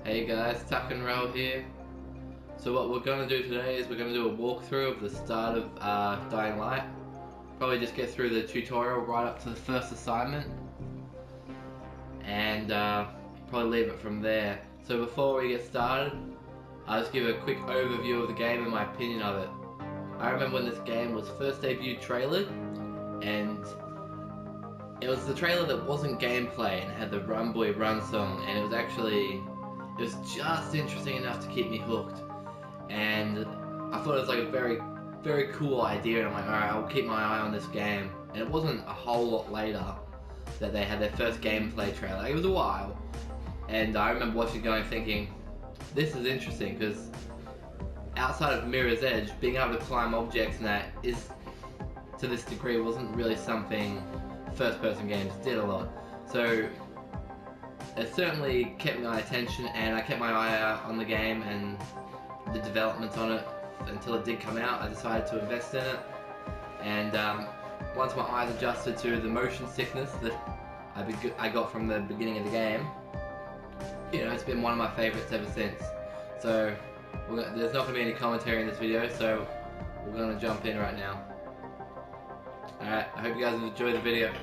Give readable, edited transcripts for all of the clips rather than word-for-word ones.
Hey guys, Tuck and Roll here. So what we're going to do today is we're going to do a walkthrough of the start of Dying Light. Probably just get through the tutorial right up to the first assignment. And probably leave it from there. So before we get started, I'll just give a quick overview of the game and my opinion of it. I remember when this game was first debuted trailered, and it was the trailer that wasn't gameplay and had the Run Boy Run song, and it was just interesting enough to keep me hooked. And I thought it was like a very, very cool idea, and I'm like, alright, I'll keep my eye on this game. And it wasn't a whole lot later that they had their first gameplay trailer. Like, it was a while. And I remember watching it going thinking, this is interesting, because outside of Mirror's Edge, being able to climb objects and that is, to this degree, wasn't really something first-person games did a lot. So it certainly kept my attention, and I kept my eye out on the game and the development on it until it did come out. I decided to invest in it, and once my eyes adjusted to the motion sickness that I got from the beginning of the game, you know, it's been one of my favorites ever since. So there's not going to be any commentary in this video, so we're going to jump in right now. Alright, I hope you guys enjoy the video.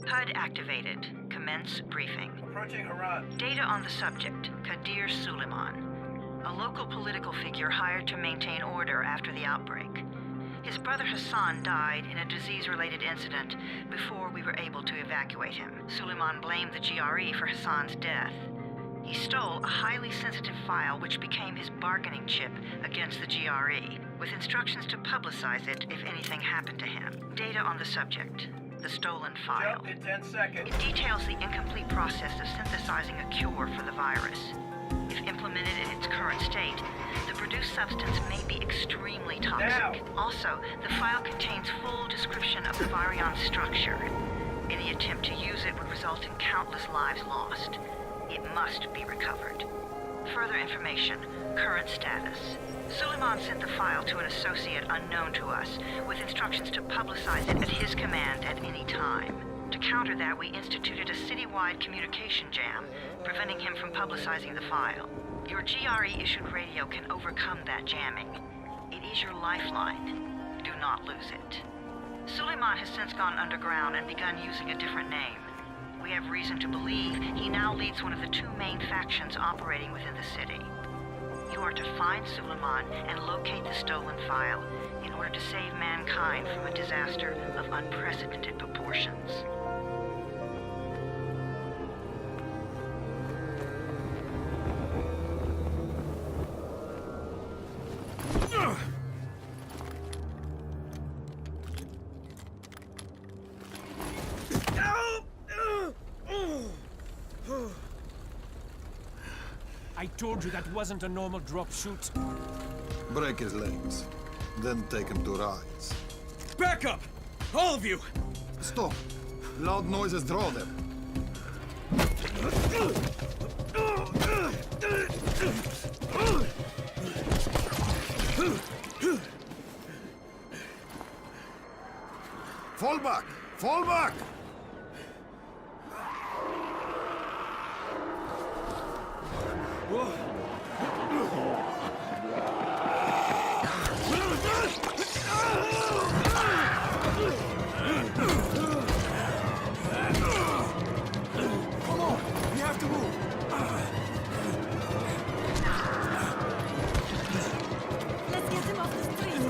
HUD activated. Commence briefing. Approaching Haran. Data on the subject, Kadir Suleiman, a local political figure hired to maintain order after the outbreak. His brother Hassan died in a disease-related incident before we were able to evacuate him. Suleiman blamed the GRE for Hassan's death. He stole a highly sensitive file which became his bargaining chip against the GRE, with instructions to publicize it if anything happened to him. Data on the subject, the stolen file. Jump in 10 seconds. It details the incomplete process of synthesizing a cure for the virus. If implemented in its current state, the produced substance may be extremely toxic. Now. Also, the file contains full description of the virion structure. Any attempt to use it would result in countless lives lost. It must be recovered. Further information, current status. Suleiman sent the file to an associate unknown to us, with instructions to publicize it at his command at any time. To counter that, we instituted a citywide communication jam, preventing him from publicizing the file. Your GRE-issued radio can overcome that jamming. It is your lifeline. Do not lose it. Suleiman has since gone underground and begun using a different name. We have reason to believe he now leads one of the two main factions operating within the city. You are to find Suleiman and locate the stolen file in order to save mankind from a disaster of unprecedented proportions. I told you that wasn't a normal drop shoot. Break his legs, then take him to rides. Back up! All of you! Stop! Loud noises draw them. Fall back! Fall back! Come on! We have to move! Let's get him off the street.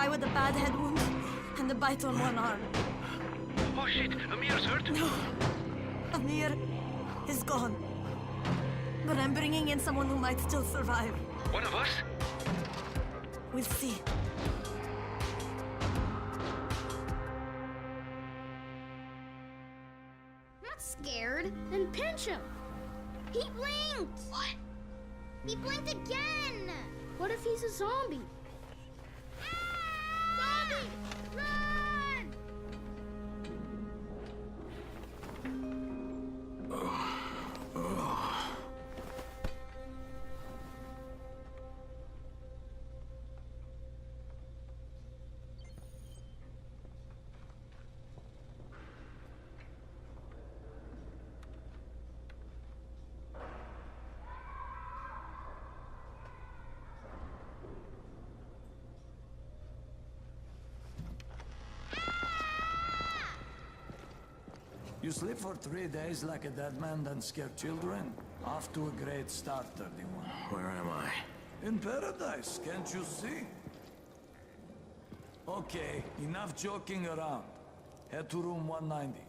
guy with a bad head wound and a bite on one arm. Oh shit, Amir's hurt? No. Amir is gone. But I'm bringing in someone who might still survive. One of us? We'll see. Not scared. Then pinch him. He blinked. What? He blinked again. What if he's a zombie? Zombie! Run! You sleep for 3 days like a dead man, then scare children? Off to a great start, 31. Where am I? In paradise, can't you see? Okay, enough joking around. Head to room 190.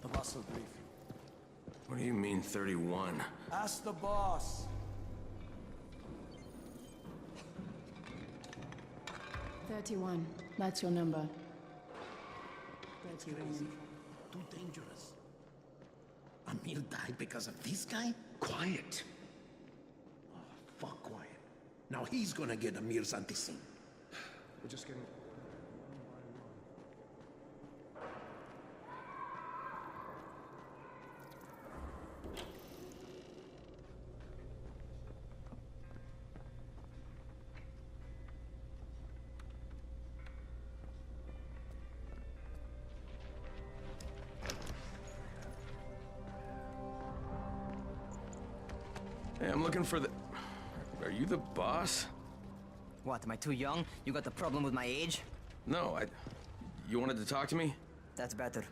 The boss will brief you. What do you mean 31? Ask the boss. 31. That's your number. 31. Too dangerous. Amir died because of this guy? Quiet. Oh, fuck quiet. Now he's gonna get Amir's anti-scene. We're just getting... Hey, I'm looking for the... Are you the boss? What, am I too young? You got the problem with my age? No, You wanted to talk to me? That's better.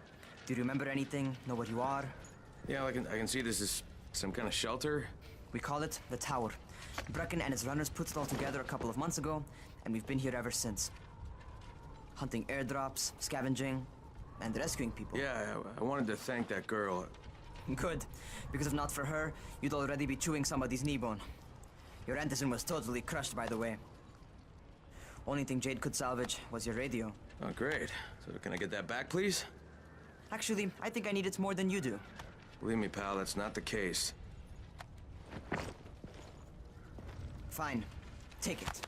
Do you remember anything? Know what you are? Yeah, I can see this is some kind of shelter. We call it the Tower. Brecken and his runners put it all together a couple of months ago, and we've been here ever since. Hunting airdrops, scavenging, and rescuing people. Yeah, I wanted to thank that girl. Good, because if not for her, you'd already be chewing somebody's knee bone. Your antizen was totally crushed, by the way. Only thing Jade could salvage was your radio. Oh, great. So can I get that back, please? Actually, I think I need it more than you do. Believe me, pal, that's not the case. Fine. Take it.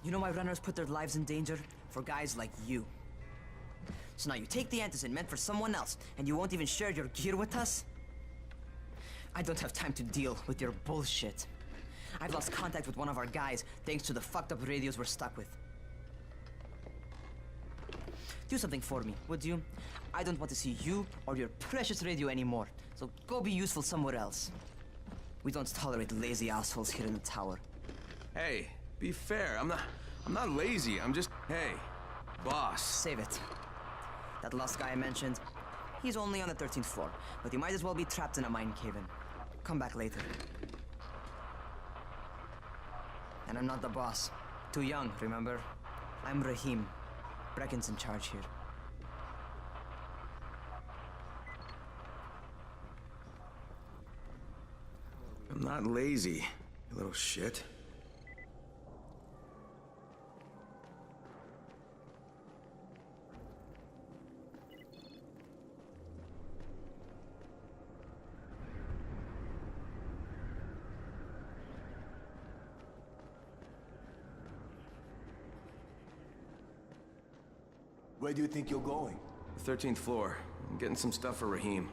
You know my runners put their lives in danger for guys like you. So now you take the antizen meant for someone else, and you won't even share your gear with us? I don't have time to deal with your bullshit. I've lost contact with one of our guys thanks to the fucked up radios we're stuck with. Do something for me, would you? I don't want to see you or your precious radio anymore, so go be useful somewhere else. We don't tolerate lazy assholes here in the tower. Hey, be fair. I'm not lazy. I'm just... Hey, boss. Save it. That last guy I mentioned, he's only on the 13th floor, but he might as well be trapped in a mine cave-in. Come back later. And I'm not the boss. Too young, remember? I'm Rahim. Brecken's in charge here. I'm not lazy, you little shit. Where do you think you're going? The 13th floor. I'm getting some stuff for Rahim.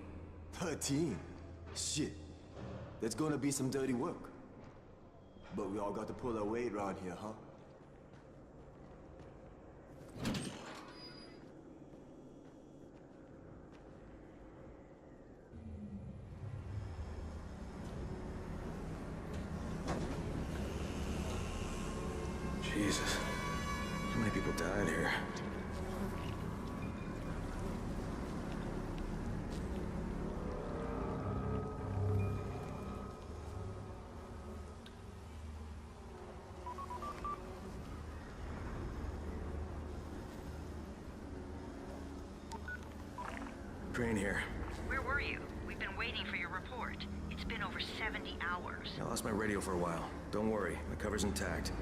13? Shit. There's gonna be some dirty work. But we all got to pull our weight around here, huh? Jesus. How many people died here? Crane here. Where were you? We've been waiting for your report. It's been over 70 hours. I lost my radio for a while. Don't worry, my cover's intact.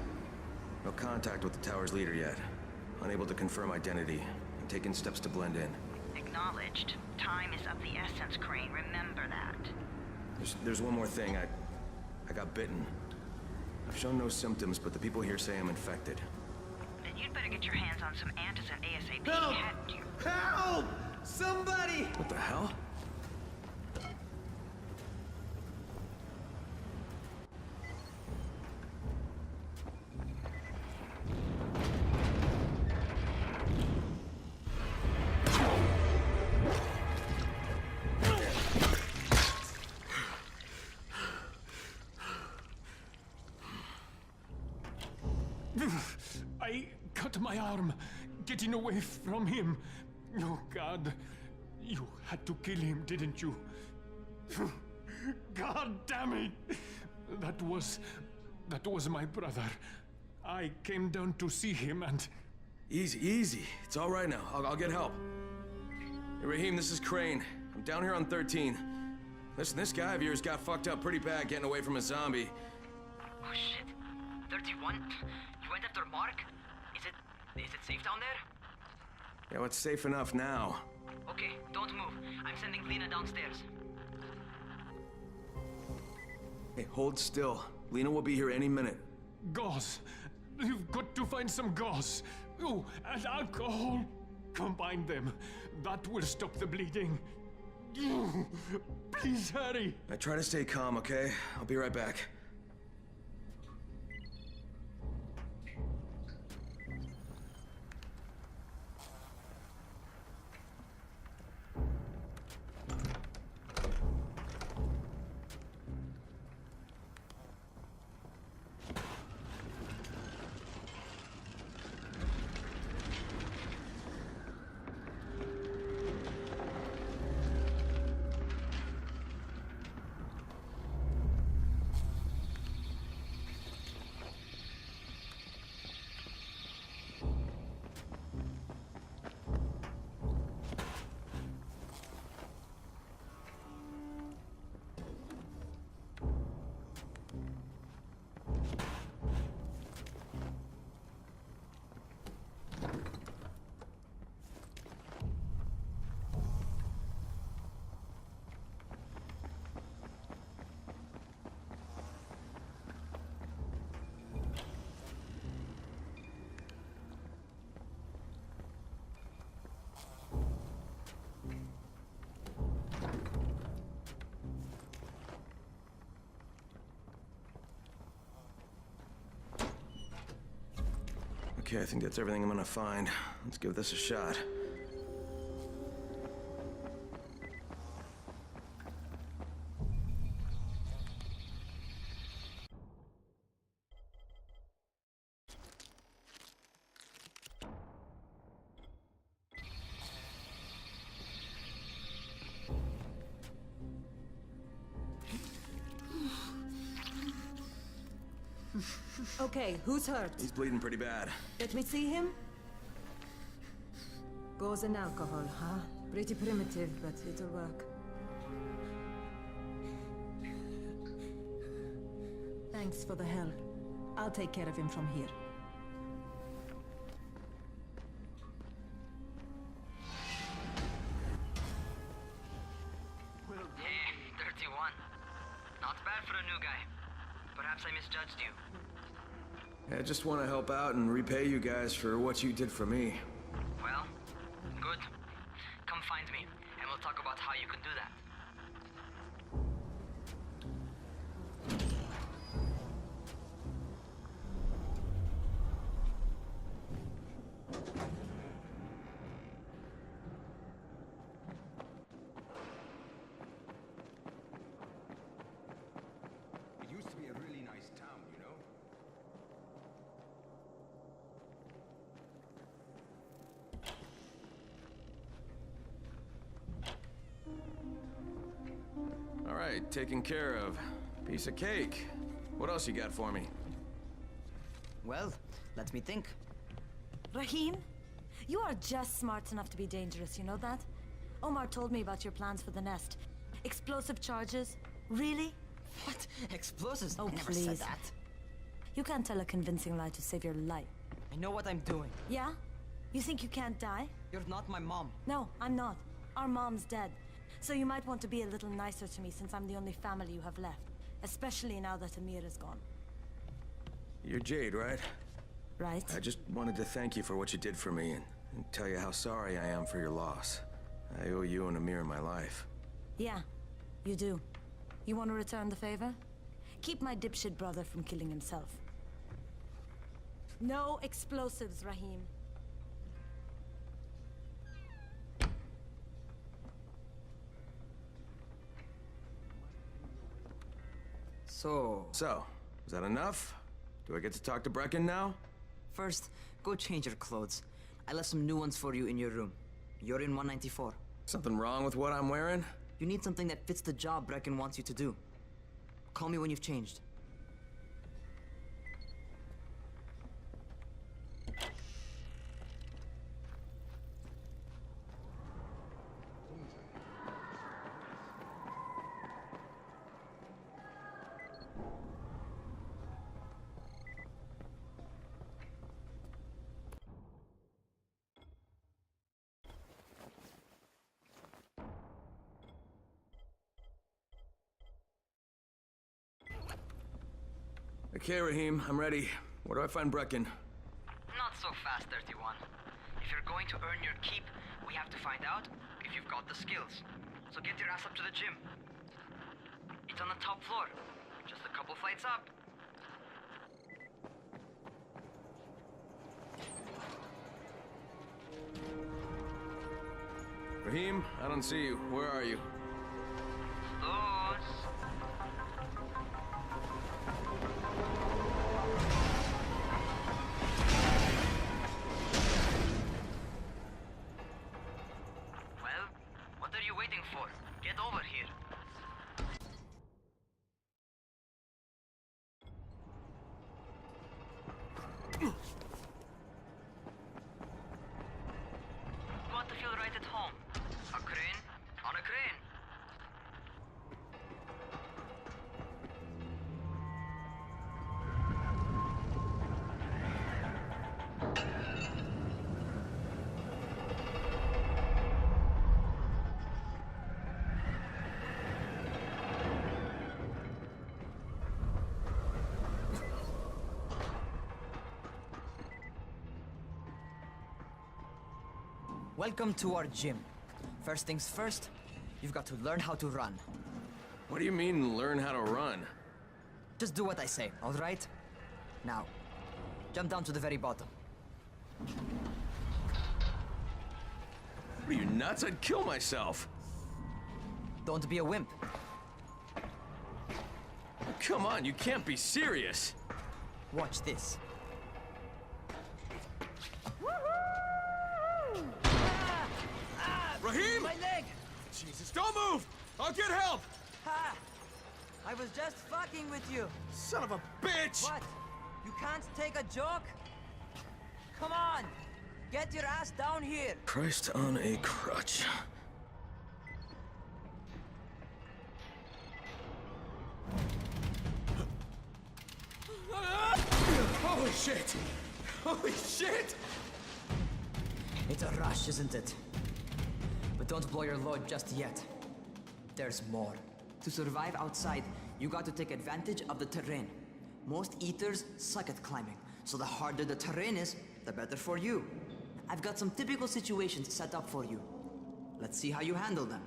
No contact with the tower's leader yet. Unable to confirm identity. I'm taking steps to blend in. Acknowledged. Time is of the essence, Crane. Remember that. There's one more thing. I got bitten. I've shown no symptoms, but the people here say I'm infected. Then you'd better get your hands on some antizin ASAP. Help! Hadn't you? Help! Somebody! What the hell? I cut my arm, getting away from him. Oh, God. You had to kill him, didn't you? God damn it! That was my brother. I came down to see him and... Easy, easy. It's all right now. I'll get help. Hey, Raheem, this is Crane. I'm down here on 13. Listen, this guy of yours got fucked up pretty bad getting away from a zombie. Oh, shit. 31? You went after Mark? Is it safe down there? Yeah, well, it's safe enough now. Okay, don't move. I'm sending Lena downstairs. Hey, hold still. Lena will be here any minute. Gauze. You've got to find some gauze. Oh, and alcohol. Combine them. That will stop the bleeding. Please hurry. I try to stay calm, okay? I'll be right back. Okay, I think that's everything I'm gonna find. Let's give this a shot. Okay, who's hurt? He's bleeding pretty bad. Let me see him. Gauze and alcohol, huh? Pretty primitive, but it'll work. Thanks for the help. I'll take care of him from here. Hey, 31. Not bad for a new guy. Perhaps I misjudged you. I just want to help out and repay you guys for what you did for me. Well, good. Come find me, and we'll talk about how you can do that. It used to be a really nice town, you know? All right, taken care of. Piece of cake. What else you got for me? Well, let me think. Raheem, you are just smart enough to be dangerous, you know that? Omar told me about your plans for the nest. Explosive charges? Really? What? Explosives? Oh, I never please. said that. You can't tell a convincing lie to save your life. I know what I'm doing. Yeah? You think you can't die? You're not my mom. No, I'm not. Our mom's dead. So you might want to be a little nicer to me since I'm the only family you have left. Especially now that Amir is gone. You're Jade, right? Right? I just wanted to thank you for what you did for me and tell you how sorry I am for your loss. I owe you and Amir my life. Yeah, you do. You want to return the favor? Keep my dipshit brother from killing himself. No explosives, Rahim. So, is that enough? Do I get to talk to Brecken now? First, go change your clothes. I left some new ones for you in your room. You're in 194. Something wrong with what I'm wearing? You need something that fits the job Brecken wants you to do. Call me when you've changed. Okay, Rahim, I'm ready. Where do I find Brecken? Not so fast, 31. If you're going to earn your keep, we have to find out if you've got the skills. So get your ass up to the gym. It's on the top floor. Just a couple flights up. Rahim, I don't see you. Where are you? Those. Well, what are you waiting for? Get over here. You want to feel right at home. A crane on a crane. Welcome to our gym. First things first, you've got to learn how to run. What do you mean, learn how to run? Just do what I say, all right? Now, jump down to the very bottom. What are you, nuts? I'd kill myself. Don't be a wimp. Come on, you can't be serious. Watch this. Rahim! My leg! Jesus, don't move! I'll get help! Ha! I was just fucking with you. Son of a bitch! What? You can't take a joke? Come on! Get your ass down here! Christ on a crutch. Holy shit! Holy shit! It's a rush, isn't it? But don't blow your load just yet. There's more. To survive outside, you got to take advantage of the terrain. Most eaters suck at climbing, so the harder the terrain is, the better for you. I've got some typical situations set up for you. Let's see how you handle them.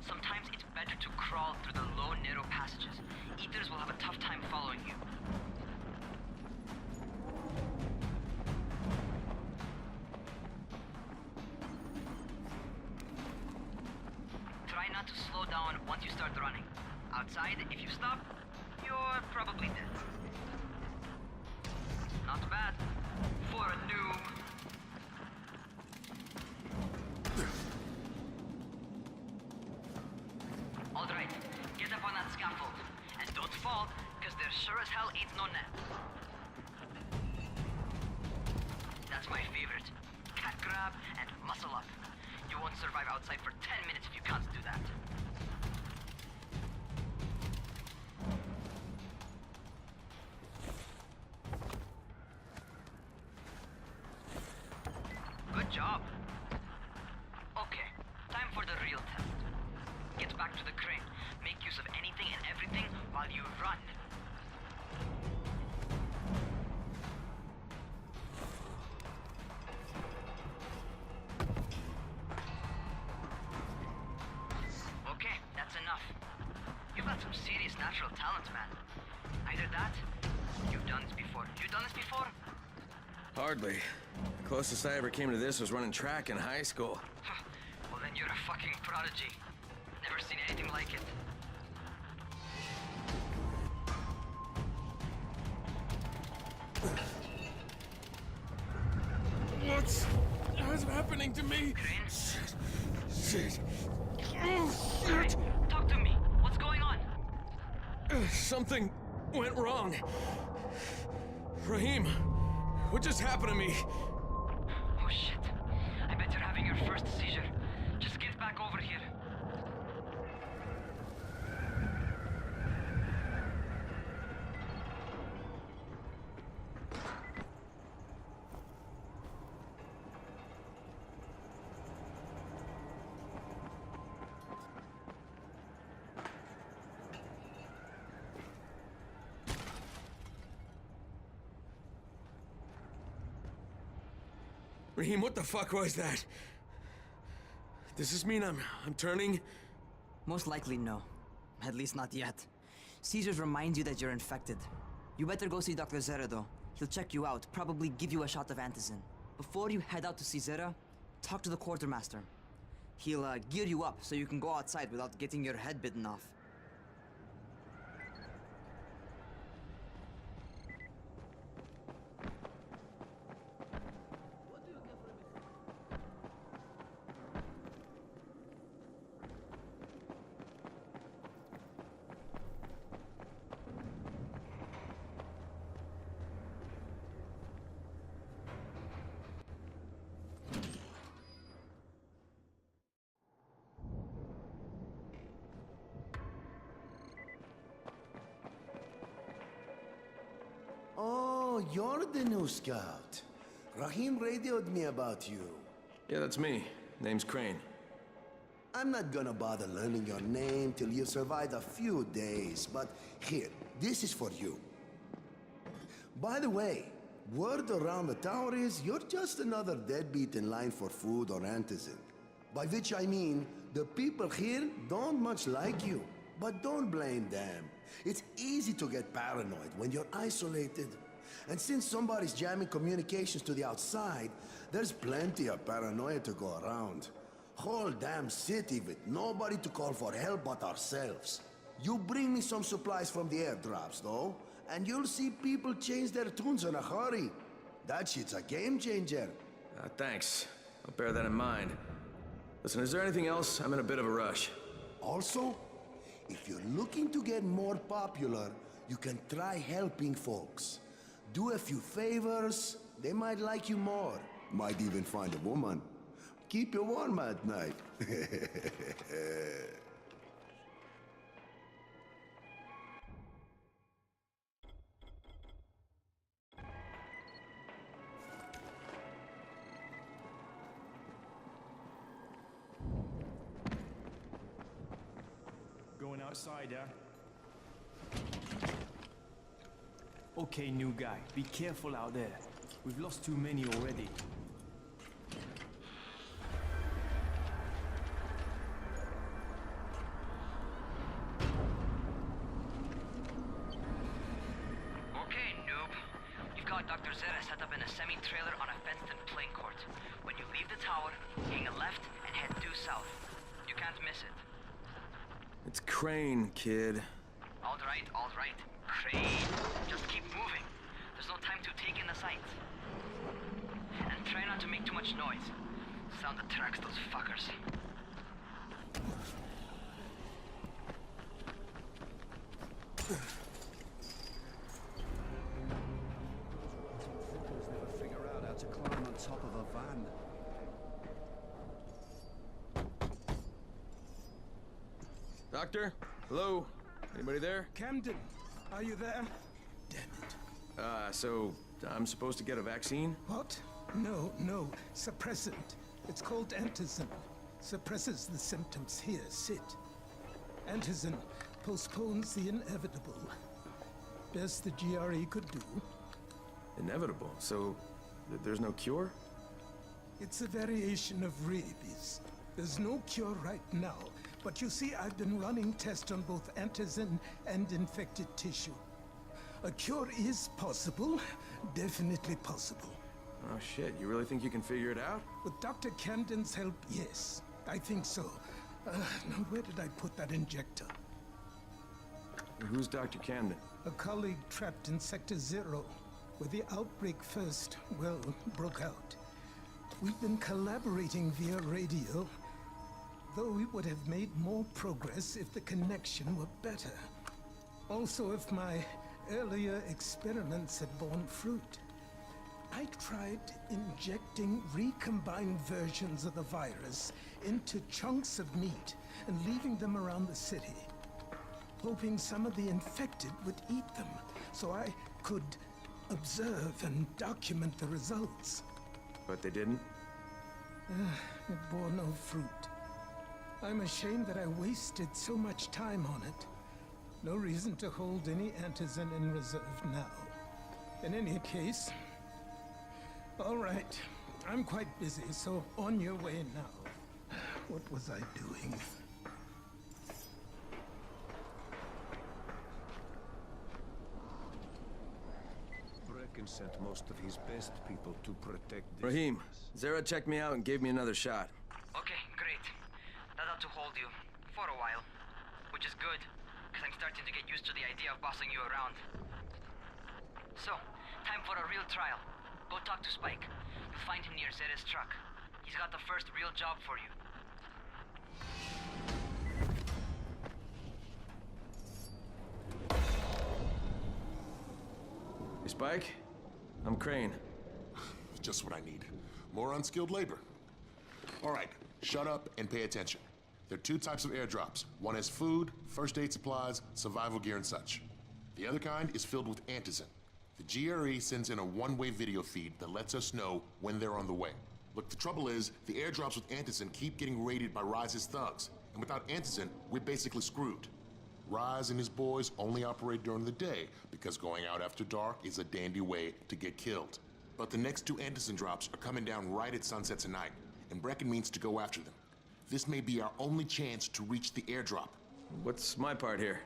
Sometimes it's better to crawl through the low, narrow passages. Eaters will have a tough time following you. Try not to slow down once you start running. Outside, if you stop, you're probably dead. Not bad for a noob. Alright, get up on that scaffold. And don't fall, because there sure as hell ain't no net. That's my favorite. Cat grab and muscle up. You won't survive outside for 10 minutes if you can't do that. Good job. Okay, time for the real test. Get back to the crane. Make use of anything and everything while you run. Okay, that's enough. You've got some serious natural talent, man. Either that, you've done this before. You've done this before? Hardly. The closest I ever came to this was running track in high school. Well, then you're a fucking prodigy. Never seen anything like it. What's happening to me? Shit. Oh, shit. Talk to me. What's going on? Something went wrong. Rahim, what just happened to me? Oh shit. I bet you're having your first seizure. Just get back over here. Rahim, what the fuck was that? Does this mean I'm turning? Most likely no. At least not yet. Seizures remind you that you're infected. You better go see Dr. Zera though. He'll check you out, probably give you a shot of antizin. Before you head out to see Zera, talk to the quartermaster. He'll gear you up so you can go outside without getting your head bitten off. Oh, you're the new scout. Rahim radioed me about you. Yeah, that's me. Name's Crane. I'm not gonna bother learning your name till you've survived a few days, but here, this is for you. By the way, word around the tower is you're just another deadbeat in line for food or antizin. By which I mean, the people here don't much like you. But don't blame them. It's easy to get paranoid when you're isolated. And since somebody's jamming communications to the outside, there's plenty of paranoia to go around. Whole damn city with nobody to call for help but ourselves. You bring me some supplies from the airdrops, though, and you'll see people change their tunes in a hurry. That shit's a game changer. Thanks. I'll bear that in mind. Listen, is there anything else? I'm in a bit of a rush. Also, if you're looking to get more popular, you can try helping folks. Do a few favors, they might like you more. Might even find a woman. Keep you warm at night. Going outside, huh? Okay, new guy. Be careful out there. We've lost too many already. Okay, noob. You've got Dr. Zera set up in a semi-trailer on a fenced-in playing court. When you leave the tower, hang a left and head due south. You can't miss it. It's Crane, kid. All right. Crane. Just keep moving. There's no time to take in the sights. And try not to make too much noise. Sound attracts those fuckers. Never figure out how to climb on Doctor? Hello? Anybody there? Camden, are you there? Damn it. So I'm supposed to get a vaccine? What? No. Suppressant. It's called antizin. Suppresses the symptoms. Here, sit. Antizin postpones the inevitable. Best the GRE could do. Inevitable? So there's no cure? It's a variation of rabies. There's no cure right now, but you see, I've been running tests on both antizin and infected tissue. A cure is possible, definitely possible. Oh shit, you really think you can figure it out? With Dr. Camden's help, yes. I think so. Now where did I put that injector? Who's Dr. Camden? A colleague trapped in Sector 0, where the outbreak first, well, broke out. We've been collaborating via radio, though we would have made more progress if the connection were better. Also, if my earlier experiments had borne fruit. I tried injecting recombined versions of the virus into chunks of meat and leaving them around the city, hoping some of the infected would eat them so I could observe and document the results. But they didn't? It bore no fruit. I'm ashamed that I wasted so much time on it. No reason to hold any antizin in reserve now. In any case, all right. I'm quite busy, so on your way now. What was I doing? Brecken sent most of his best people to protect this. Rahim, Zara checked me out and gave me another shot. Okay, great. That ought to hold you. For a while. Which is good, because I'm starting to get used to the idea of bossing you around. So, time for a real trial. Go talk to Spike. You'll find him near Zera's truck. He's got the first real job for you. Hey, Spike? I'm Crane. Just what I need. More unskilled labor. All right, shut up and pay attention. There are two types of airdrops. One has food, first aid supplies, survival gear, and such. The other kind is filled with antizin. The GRE sends in a one-way video feed that lets us know when they're on the way. Look, the trouble is, the airdrops with antizin keep getting raided by Rise's thugs, and without antizin, we're basically screwed. Rise and his boys only operate during the day because going out after dark is a dandy way to get killed. But the next two antizin drops are coming down right at sunset tonight, and Brecken means to go after them. This may be our only chance to reach the airdrop. What's my part here?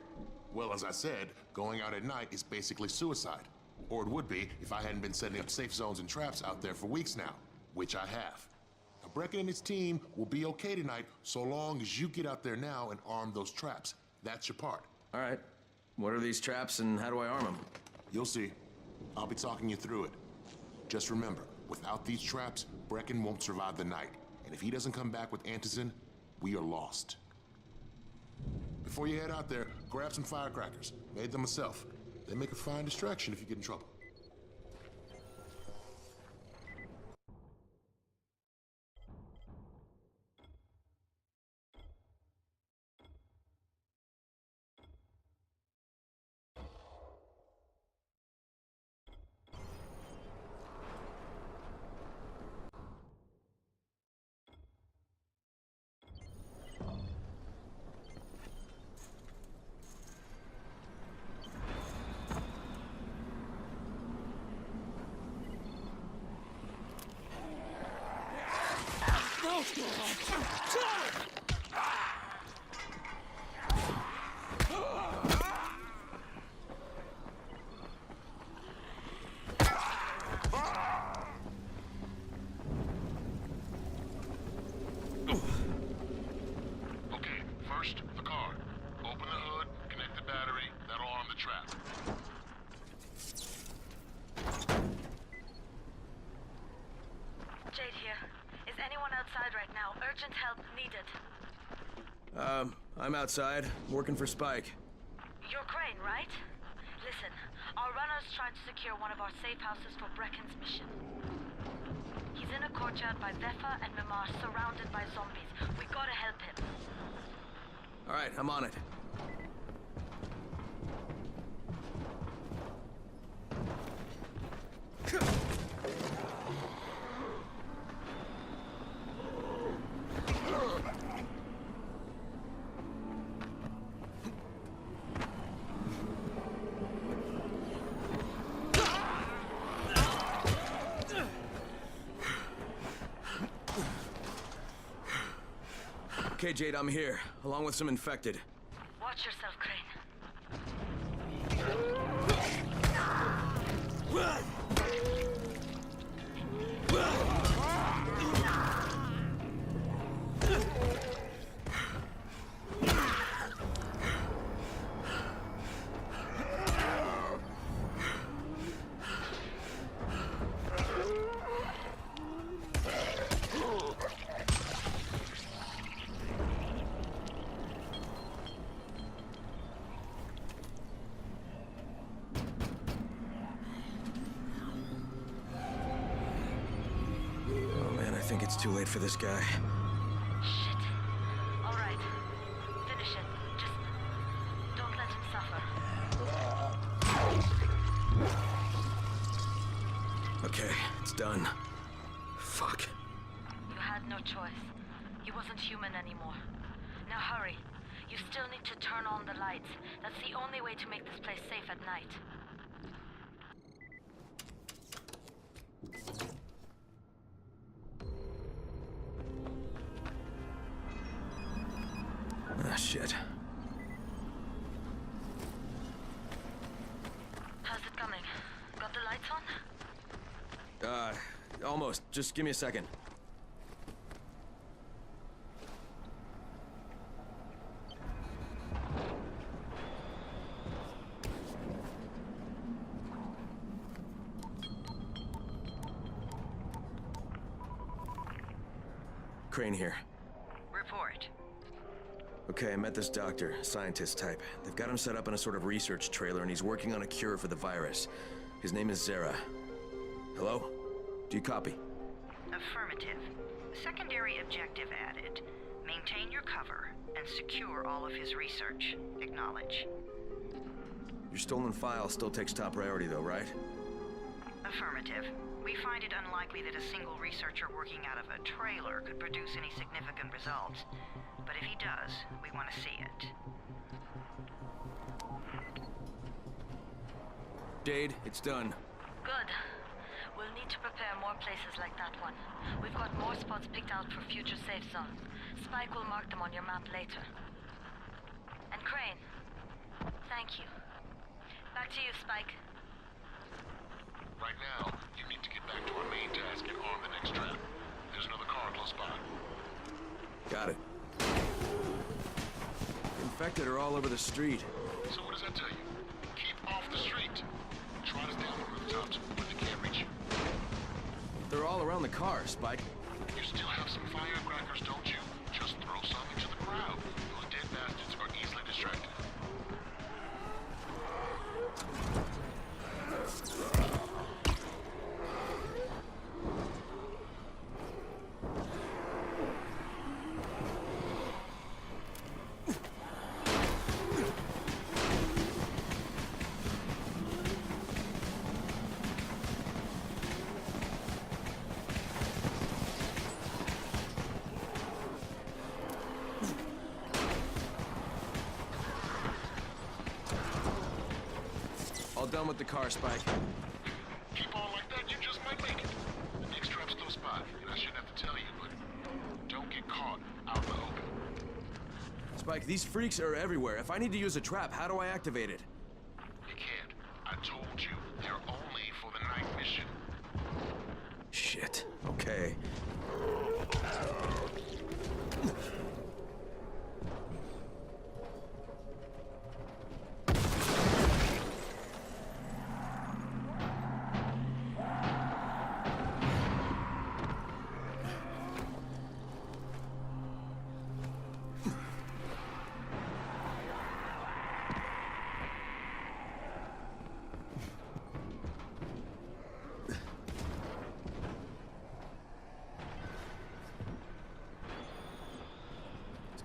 Well, as I said, going out at night is basically suicide. Or it would be if I hadn't been setting up safe zones and traps out there for weeks now, which I have. Now, Brecken and his team will be okay tonight so long as you get out there now and arm those traps. That's your part. All right. What are these traps and how do I arm them? You'll see. I'll be talking you through it. Just remember, without these traps, Brecken won't survive the night. And if he doesn't come back with antizin, we are lost. Before you head out there, grab some firecrackers. Made them myself. They make a fine distraction if you get in trouble. Okay, first, the car. Open the hood, connect the battery, that'll arm the trap. Jade here. Is anyone outside right now? Urgent help needed. I'm outside, working for Spike. You're Crane, right? Listen, our runners tried to secure one of our safe houses for Brecken's mission. He's in a courtyard by Vefa and Mimar, surrounded by zombies. We gotta help him. All right, I'm on it. Okay, Jade, I'm here, along with some infected. Watch yourself, Crane. I think it's too late for this guy. Shit. All right. Finish it. Just don't let him suffer. Okay, it's done. Fuck. You had no choice. He wasn't human anymore. Now hurry. You still need to turn on the lights. That's the only way to make this place safe at night. Ah, shit. How's it coming? Got the lights on? Almost. Just give me a second. Crane here. Report. Okay, I met this doctor, scientist type. They've got him set up in a sort of research trailer, and he's working on a cure for the virus. His name is Zera. Hello? Do you copy? Affirmative. Secondary objective added. Maintain your cover and secure all of his research. Acknowledge. Your stolen file still takes top priority, though, right? Affirmative. We find it unlikely that a single researcher working out of a trailer could produce any significant results. But if he does, we want to see it. Jade, it's done. Good. We'll need to prepare more places like that one. We've got more spots picked out for future safe zones. Spike will mark them on your map later. And Crane, thank you. Back to you, Spike. Right now, you need to get back to our main task and arm the next trap. There's another car close by. Got it. Infected are all over the street. So what does that tell you? Keep off the street. Try to stay on the rooftops where they can't reach you. They're all around the car, Spike. You still have some firecrackers, don't you? Just throw some into the crowd. Those dead bastards are easily distracted. All done with the car, Spike. Keep on like that, you just might make it. The next trap's close by, and I shouldn't have to tell you, but don't get caught out in the open. Spike, these freaks are everywhere. If I need to use a trap, how do I activate it? You can't. I told you, they're only for the night mission. Shit. Okay.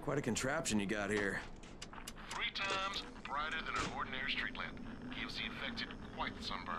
Quite a contraption you got here. 3 times brighter than an ordinary street lamp. Gives the infected quite the sunburn.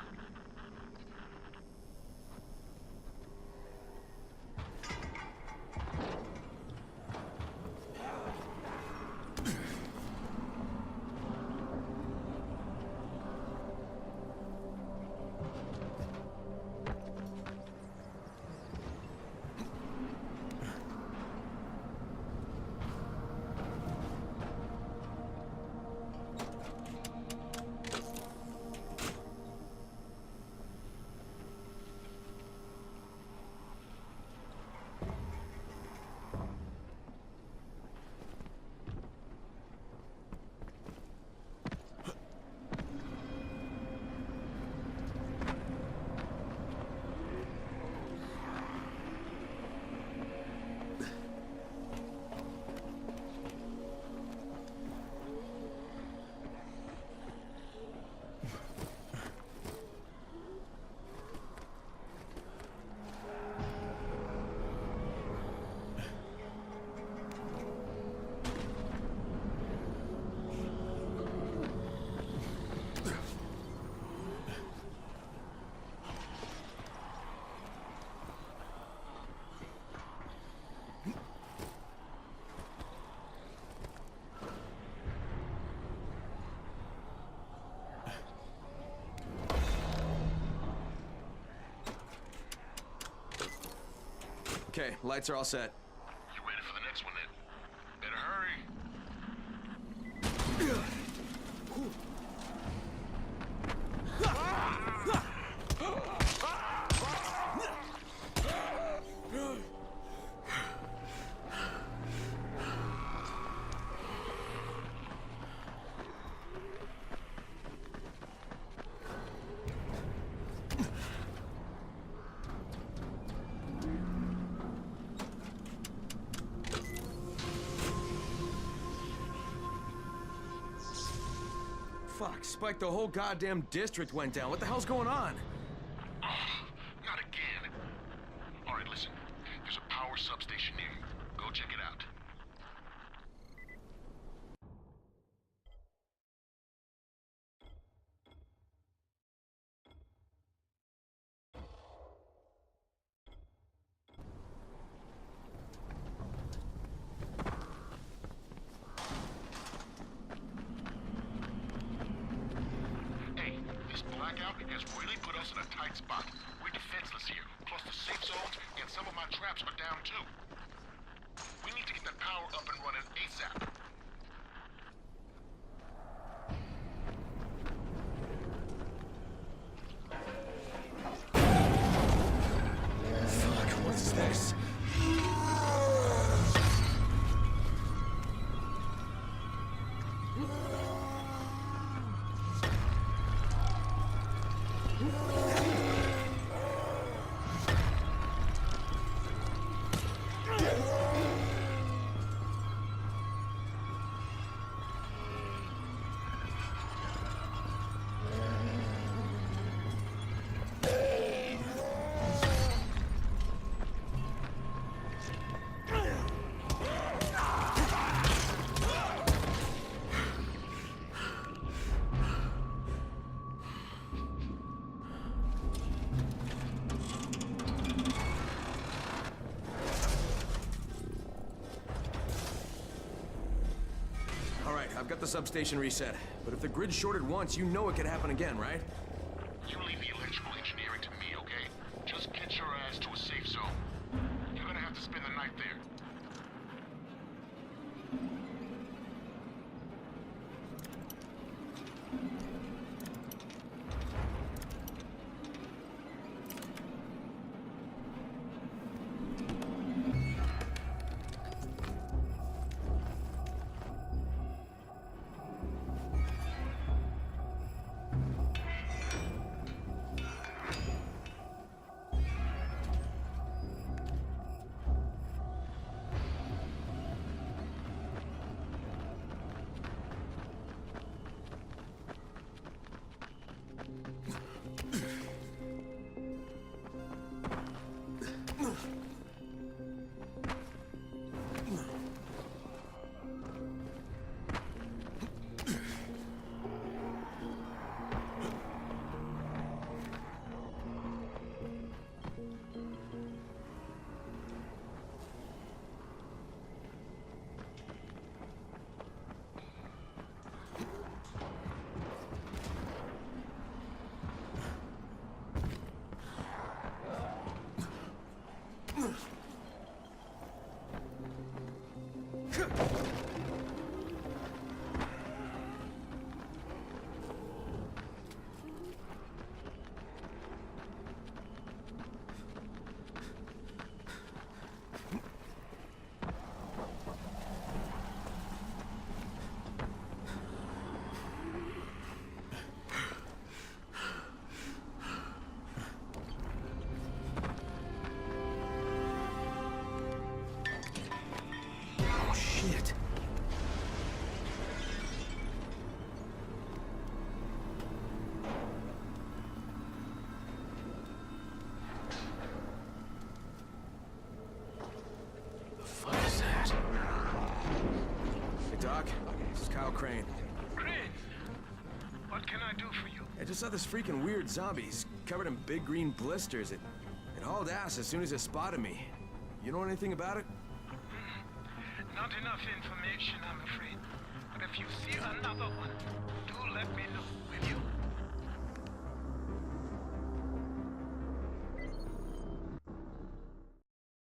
Okay, lights are all set. You ready for the next one then? Better hurry. Fuck, Spike, the whole goddamn district went down. What the hell's going on? Not again. All right, listen. There's a power substation near you. Go check it out. Blackout has really put us in a tight spot. We're defenseless here. Plus the safe zones and some of my traps are down too. We need to get that power up and running ASAP. Fuck, what's this? I've got the substation reset, but if the grid shorted once, you know it could happen again, right? You leave the electrical engineering to me, okay? Just get your ass to a safe zone. You're gonna have to spend the night there. Doc. This is Kyle Crane. Crane, what can I do for you? I just saw this freaking weird zombie. He's covered in big green blisters. It hauled ass as soon as it spotted me. You know anything about it? Not enough information, I'm afraid. But if you see another one, do let me know, will you?